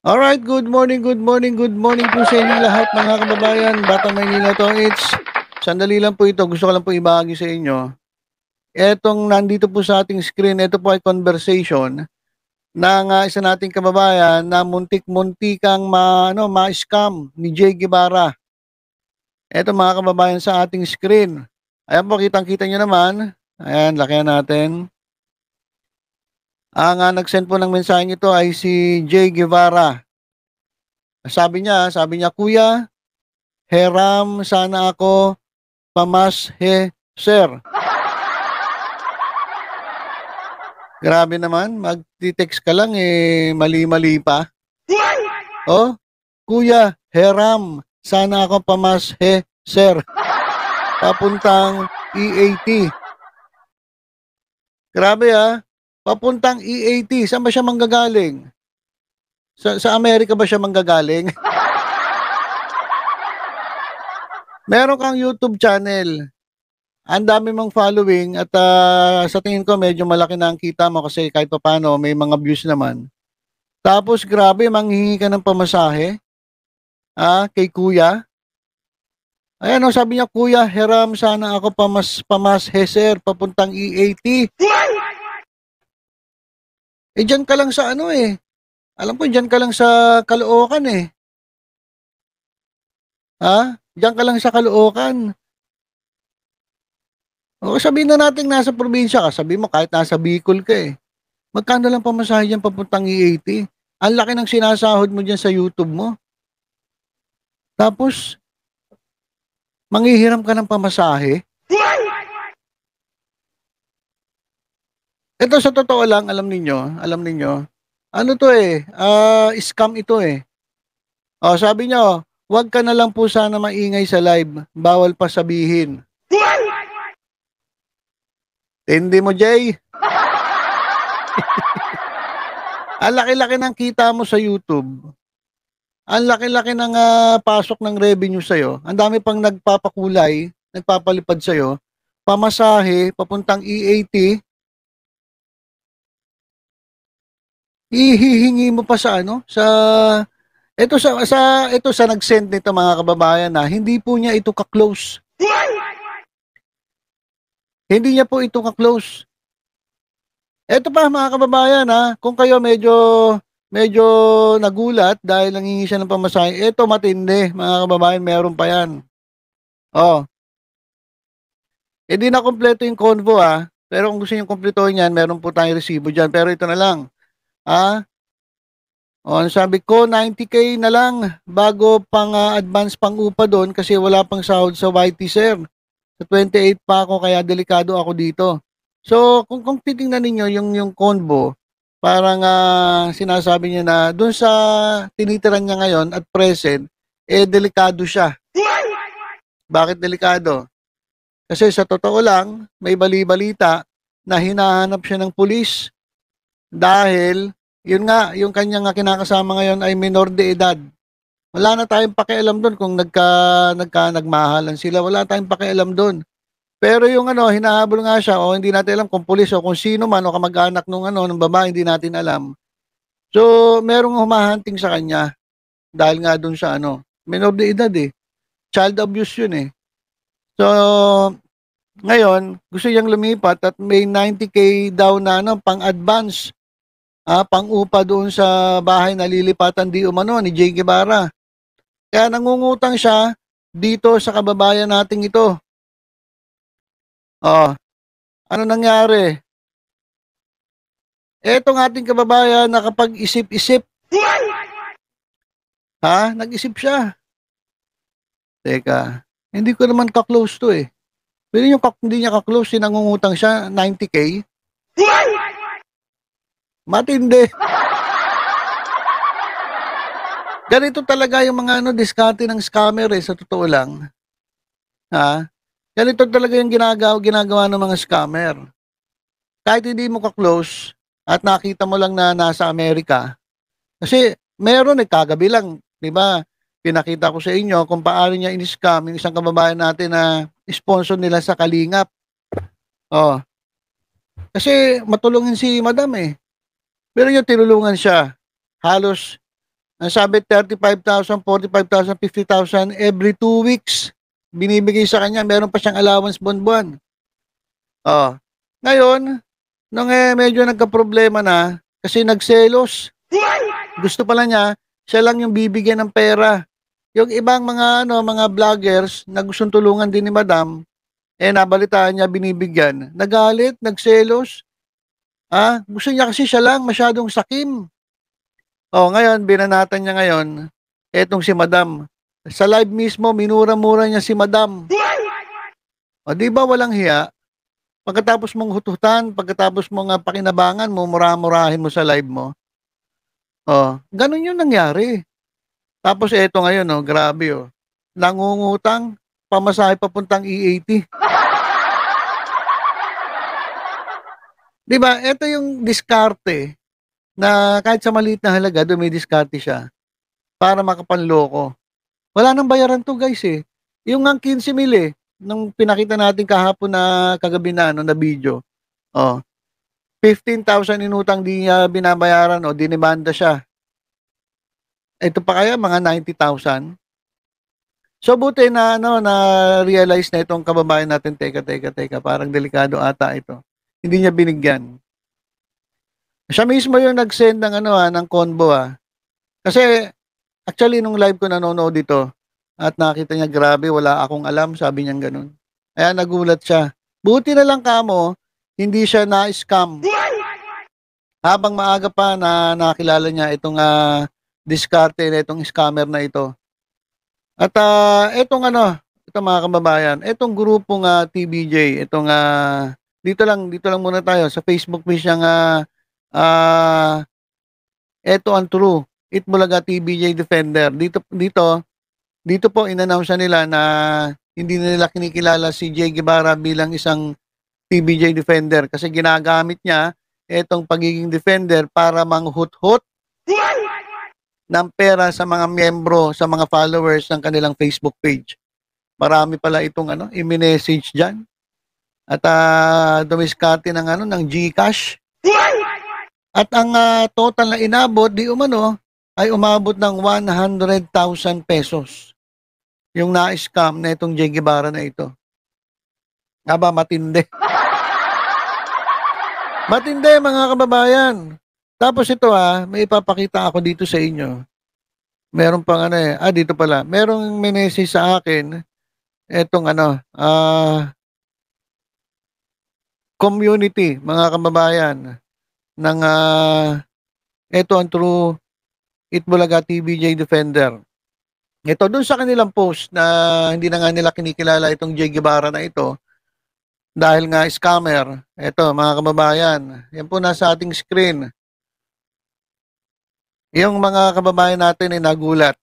Alright, good morning, good morning, good morning po sa inyong lahat mga kababayan. Batang Maynila to, sandali lang po ito. Gusto ko lang po ibahagi sa inyo. Etong nandito po sa ating screen, ito po ay conversation ng isa nating kababayan na muntik-muntikang ma-scam ni Jay Guevara. Ito mga kababayan sa ating screen. Ayan po, kitang-kita nyo naman. Ayan, lakihan natin. Ang nag-send po ng mensahe ito ay si Jay Guevara. Sabi niya, Kuya, Heram sana ako pamas he sir. Grabe naman, mag-text ka lang mali-mali pa. Oh, Kuya, Heram sana ako pamas he sir. Papuntang EAT. Grabe papuntang EAT. Saan ba siya manggagaling? Sa Amerika ba siya manggagaling? Meron kang YouTube channel. Ang dami mong following at sa tingin ko medyo malaki na ang kita mo kasi kahit paano may mga views naman. Tapos grabe, manghihingi ka ng pamasahe kay kuya. Ayan sabi niya, Kuya, Heram sana ako pamas heser papuntang EAT. Diyan ka lang sa alam ko diyan ka lang sa Caloocan Diyan ka lang sa Caloocan. O sabihin na natin nasa probinsya ka, sabi mo kahit nasa Bicol ka Magkano lang pamasahe diyan papuntang EAT? Ang laki ng sinasahod mo diyan sa YouTube mo. Tapos, manghihiram ka ng pamasahe? Ito sa totoo lang, alam ninyo, ano to scam ito sabi niyo, wag ka na lang po sana maingay sa live, bawal pa sabihin. Hindi mo, Jay. Ang laki-laki ng kita mo sa YouTube. Ang laki-laki ng pasok ng revenue sa'yo. Ang dami pang nagpapakulay, nagpapalipad sa'yo. Pamasahe, papuntang EAT. Ihihingi mo pa sa ito sa nag-send nito mga kababayan hindi po niya ito ka-close. Hindi niya po ito ka-close. Ito pa mga kababayan kung kayo medyo nagulat dahil nangingi siya ng pamasahe, ito matindi mga kababayan, meron pa yan. Hindi na kompleto yung convo pero kung gusto niyo kumpletuhin yan, meron po tayong resibo dyan, pero ito na lang. Sabi ko 90K na lang bago pang advance pang upa doon kasi wala pang sahod sa YT sir. Sa 28 pa ako kaya delikado ako dito. So kung titingnan niyo yung convo, parang sinasabi niya na doon sa tinitiran niya ngayon at present delikado siya. Bakit delikado? Kasi sa totoo lang, may bali-balita na hinahanap siya ng pulis dahil yun nga, yung kanyang kinakasama ngayon ay minor de edad. Wala na tayong pakialam doon kung nagmahalan sila. Wala tayong pakialam doon. Pero yung hinahabol nga siya o hindi natin alam kung pulis o kung sino man o kamag-anak ng babae, hindi natin alam. So, merong humahanting sa kanya dahil nga doon sa minor de edad Child abuse yun So, ngayon, gusto niyang lumipat at may 90K daw na pang-advance pang-upa doon sa bahay na lilipatan di umano ni Jay Guevara. Kaya nangungutang siya dito sa kababayan nating ito. Ano nangyari? Etong ating kababayan nakapag-isip-isip. Nag-isip siya. Teka, hindi ko naman ka-close to Pero yung hindi niya ka-close, nangungutang siya 90K. Matindi. Ganito talaga yung mga diskarte ng scammer sa totoo lang. Ganito talaga yung ginagawa ng mga scammer. Kahit hindi mo ka-close at nakita mo lang na nasa Amerika. Kasi meron kagabi lang, 'di ba? Pinakita ko sa inyo kung paano niya in-scam yung isang kababayan natin na sponsor nila sa Kalingap. Kasi matulungin si Madam Pero yung tinulungan siya, halos Ang sabi 35,000, 45,000, 50,000 every 2 weeks. Binibigay sa kanya, meron pa siyang allowance buwan-buwan. Oh. Ngayon, nung medyo nagka-problema na, kasi nagselos. Gusto pala niya, siya lang yung bibigyan ng pera. Yung ibang mga vloggers na gustong tulungan din ni Madam, nabalitaan niya binibigyan. Nagalit, nagselos. Gusto niya kasi siya lang, masyadong sakim. Ngayon, binanatan niya ngayon, etong si Madam. Sa live mismo, minura-mura niya si Madam. Di ba walang hiya? Pagkatapos mong hututan, pagkatapos mong pakinabangan mo, mura-murahin mo sa live mo. Ganun yung nangyari. Tapos eto ngayon, grabe, nangungutang, pamasahe papuntang E80. Di ba? Ito yung diskarte na kahit sa maliit na halaga, dumidiskarte siya para makapanloko. Wala nang bayaran to, guys, eh. Yung ang 15,000 nung pinakita natin kahapon na kagabi na video. 15,000 inutang di niya binabayaran o dinimanda siya. Ito pa kaya mga 90,000. So buti na na-realize na itong kababayan natin, teka, parang delikado ata ito. Hindi niya binigyan. Siya mismo yung nag-send ng ng combo. Kasi actually nung live ko nanonood dito at nakita niya, grabe, wala akong alam, sabi niya ganun. Kaya nagulat siya. Buti na lang kamo, hindi siya na-scam. Habang maaga pa na nakilala niya itong diskarte na itong scammer na ito. At itong ito mga kababayan, itong grupong TBJ, itong dito lang muna tayo sa Facebook page ng ito ang true, Itbulaga TBJ Defender. Dito po in-announce nila na hindi nila kinikilala si Jay Guevara bilang isang TBJ Defender kasi ginagamit niya itong pagiging defender para manghut-hut ng pera sa mga miyembro, sa mga followers ng kanilang Facebook page. Marami pala itong i-message diyan. At dumiskarte ng GCash. At ang total na inabot ay umabot ng 100,000 pesos. Yung na-scam na itong Jay Guevara na ito. Matindi. Matindi mga kababayan. Tapos ito may ipapakita ako dito sa inyo. Meron pang dito pala. Merong message sa akin etong community, mga kababayan ng ito ang true Itbulaga TBJ Defender. Ito dun sa kanilang post na hindi na nga nila kinikilala itong Jay Guevara na ito dahil nga scammer. Ito mga kababayan, yan po nasa ating screen. Yung mga kababayan natin ay nagulat.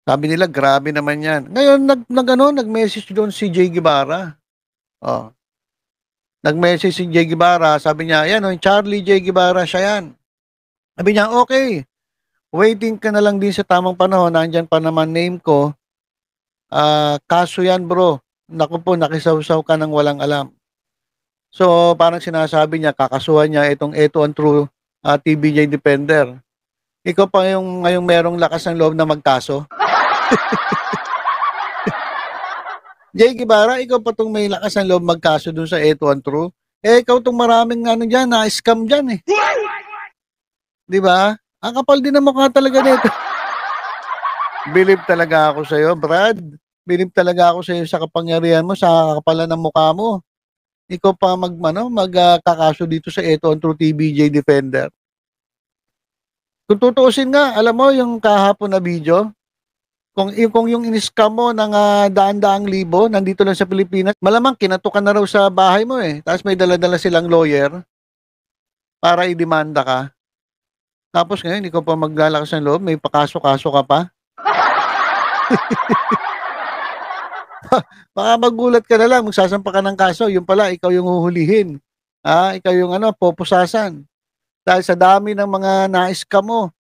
Sabi nila, grabe naman yan. Ngayon, nag-message doon si Jay Guevara. Nag-message si Jay Guevara, sabi niya, yan, Charlie Jay Guevara, siya yan. Sabi niya, okay, waiting ka na lang din sa tamang panahon, nandyan pa naman name ko, kaso yan bro, naku po, nakisawsaw ka ng walang alam. So, parang sinasabi niya, kakasuhan niya ito ang true TBJ Defender. Ikaw pa yung ngayong merong lakas ng loob na magkaso. Jay Guevara, ikaw pa itong may lakas ng loob magkaso dun sa ito ang true. Ikaw itong maraming dyan, na-scam dyan eh. Di ba? Ang kapal din ang mukha talaga nito. Believe talaga ako sa'yo, Brad. Believe talaga ako sa'yo sa kapangyarihan mo, sa kapalan ng mukha mo. Ikaw pa magkakaso dito sa ito ang true TBJ Defender. Kung tutuusin nga, alam mo yung kahapon na video, kung yung in-scam mo ng daan-daang libo, nandito lang sa Pilipinas, malamang kinatukan na raw sa bahay mo eh. Tapos may dala-dala silang lawyer para idemanda ka. Tapos ngayon, ikaw pa maglalakas ng loob, may pakaso-kaso ka pa. Baka magulat ka na lang, magsasampa ka ng kaso, yung pala, ikaw yung huhulihin. Ikaw yung pupusasan. Dahil sa dami ng mga na-scam mo.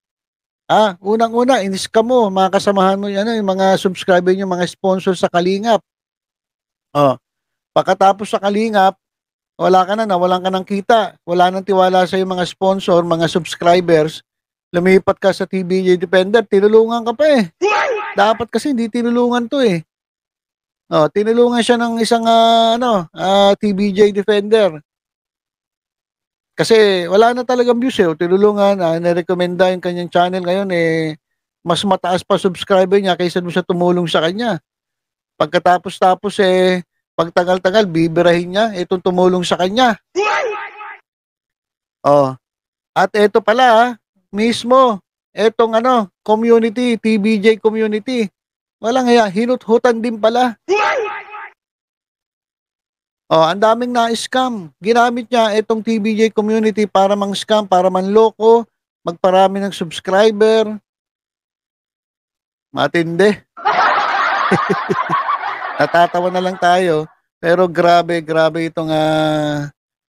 Unang-una, in-scam mo, mga kasamahan mo yung mga subscriber nyo, mga sponsor sa Kalingap. Pagkatapos sa Kalingap, Wala ka na, nawalan ka ng kita. Wala nang tiwala sa mga sponsor, mga subscribers. Lumipat ka sa TBJ Defender, tinulungan ka pa eh. Dapat kasi hindi tinulungan to eh. Oh, tinulungan siya ng isang TBJ Defender. Kasi wala na talagang views eh. Tinulungan, nirekomenda yung kanyang channel ngayon eh, mas mataas pa subscriber niya kaysa doon siya tumulong sa kanya. Pagkatapos pagtagal-tagal, bibirahin niya itong tumulong sa kanya. Oh, at eto pala, mismo, etong community, TBJ community, walang hiya, hinut-hutan din pala. Oh, ang daming na-scam. Ginamit niya itong TBJ community para mang-scam, para manloko, magparami ng subscriber. Matindi. Natatawa na lang tayo. Pero grabe itong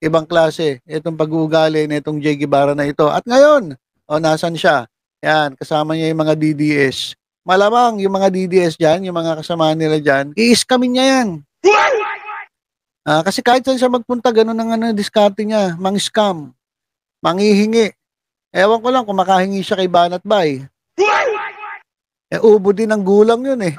ibang klase. Itong pag-uugali na itong Jay Guevara na ito. At ngayon, nasan siya? Yan, kasama niya yung mga DDS. Malamang yung mga DDS dyan, yung mga kasama nila dyan, i-scamin niya yan. Kasi kahit saan siya magpunta, ganun ang diskarte niya, mang-scam, manghihingi. Ewan ko lang kung makahingi siya kay Banat Bay. Ubo din ng gulang yun eh.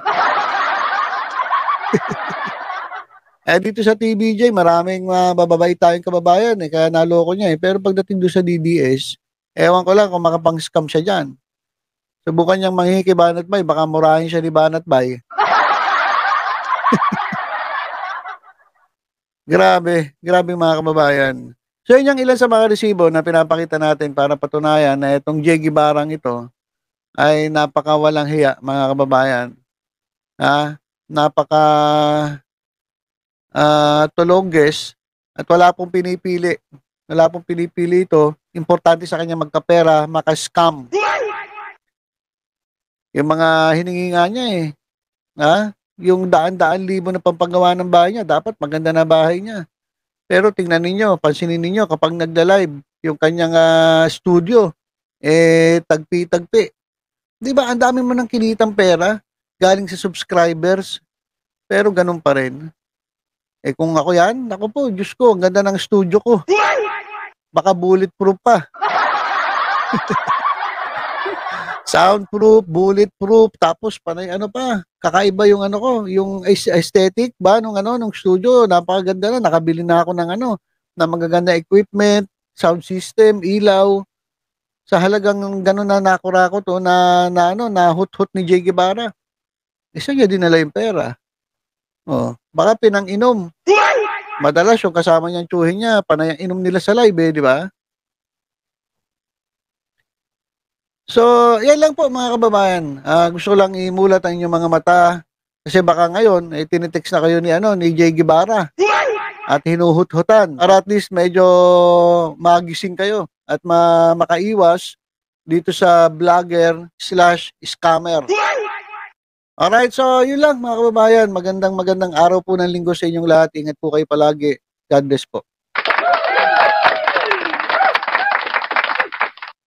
Dito sa TBJ, maraming mababait tayong kababayan eh, kaya naloko niya eh. Pero pagdating doon sa DDS, ewan ko lang kung makapang-scam siya dyan. Subukan niyang manghihingi kay Banat Bay, baka murahin siya ni Banat Bay. Grabe mga kababayan. So yun yung ilan sa mga resibo na pinapakita natin para patunayan na itong Jay Guevarang ito ay napakawalang hiya mga kababayan. Napaka tuloges at wala pong pinipili. Wala pong pinipili ito. Importante sa kanya magkapera, maka-scam. Yung mga hiningi nga niya eh. Yung daan-daan libo na pampagawa ng bahay niya, dapat maganda na bahay niya. Pero tingnan ninyo, pansinin ninyo kapag nagda-live yung kanyang studio, tagpi-tagpi. 'Di ba? Ang dami mo nang kinitang pera galing sa subscribers, pero ganun pa rin. Kung ako yan, naku po, Diyos ko, ang ganda ng studio ko. Baka bulletproof pa. Soundproof, bulletproof, tapos panay kakaiba yung yung aesthetic ba nung studio, napakaganda na, nakabili na ako ng ng magaganda equipment, sound system, ilaw. Sa halagang gano'n na nakura ko to na hut-hut ni Jay Guevara. Saan niya dinala yung pera? Baka pinang-inom. Madalas yung kasama niyang tsuhin niya, panay ang inom nila sa live di ba? So, yan lang po mga kababayan. Gusto ko lang imulat ang inyong mga mata kasi baka ngayon tinitext na kayo ni Jay Guevara at hinuhut-hutan para at least medyo magising kayo at makaiwas dito sa vlogger/scammer. Alright, so yun lang mga kababayan. Magandang araw po ng linggo sa inyong lahat. Ingat po kayo palagi. God bless po.